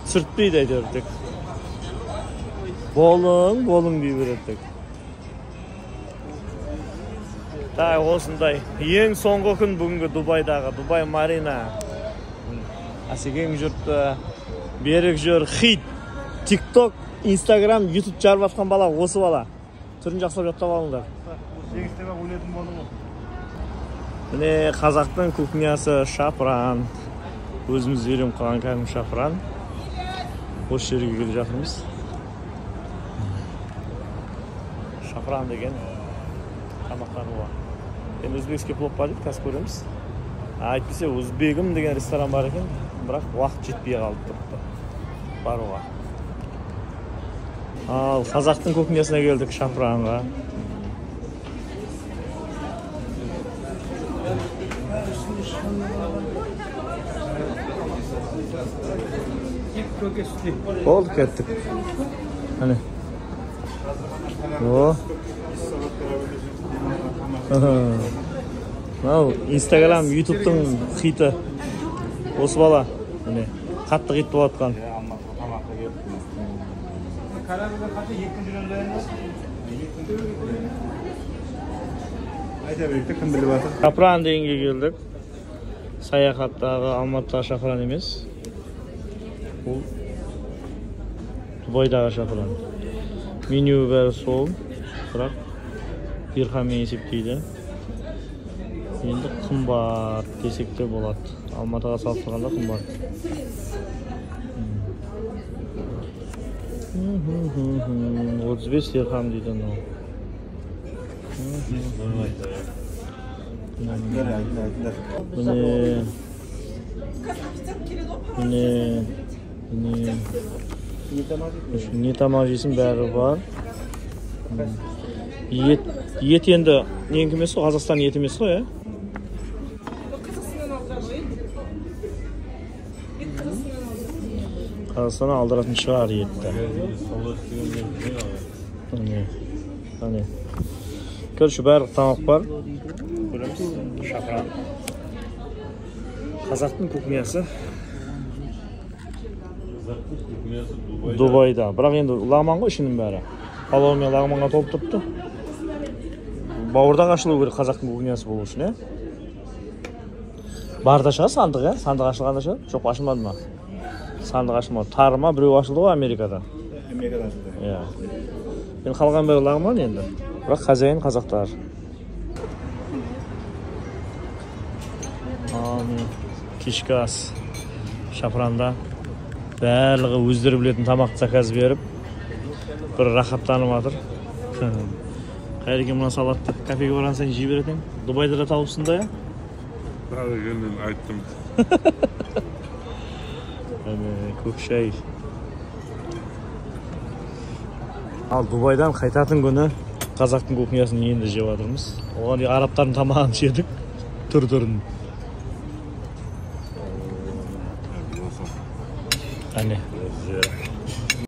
Sırtlaydı ederdік. Болың дей бередік. Так, осындай. Ең соңғы күн бүгінгі Дубайдағы. Дубай Марина. Асекең жұртты. Берік жүр. Хит. TikTok, Instagram, YouTube жарып атқан бала осы бала. Түрін жақсылап жаттап алыңдар. Міне қазақтың кухнясы шапран. Өзіміз үйреніп қалған кәдімгі шапран. Осы жерге келіп жатырмыз. Шапран деген тамақтануға. Енді өзбекский плов бар дейді, қазір көреміз. Айтпесе өзбегім деген ресторан бар екен, бірақ уақыт жетпей қалып тұрыпты баруға. Ал қазақтың кухнясына келдік, шапранға. Oldu kеттік. Hani. О. Мынау Instagram, YouTube'тың хиті. Осы бала. Міне, қатты хит болып жатқан. Шапран дегенге келдік. Саяхаттағы Алматыдағы шапран емес. Бұл Дубайдағы шапран. Меню бәрі сол, бірақ дирхаммен есептейді. Енді қымбат десек те болады. Алматыға салыстырғанда қымбат. 35 дирхам дейді мынау. Міне не тамақ жейсің бәрі бар. Ет енді нең емес қой, Қазақстан ет емес қой, Қазақстан алдыратын шығар етті. Көрші бәрі тамақ бар. Көреміз, шапран. Қазақтың кухнясы. Дубайда. Бірақ енді лагман ғой ішінің бәрі. Палау мен лагманға толып тұрыпты. Бауырдан ашылу керек қазақтың кухнясы болу үшін, Барда шыға сандық, Сандық ашылғанда шыға? Жоқ, ашылмады ма? Сандық ашылмады. Тарыма біреу ашылды ғой Америкада. Америкада ашылды. Мен қалған бәрі лагман енді. Бірақ хозяин қазақтар. Кешкі ас. Шапранда. Барлығы өздері білетін тамақ заказ беріп, бір рахаттанып жатыр. Қайреке мұна салатты кафеге барған сайын жей беретін. Дубайда да тауыпсың да, Бәрі жөнінен айттым. Көк шай. Ал Дубайдан қайтатын күні қазақтың кухнясын енді жеп жатырмыз. Оған арабтардың тамағын жедік. Түр-түрін. Әне.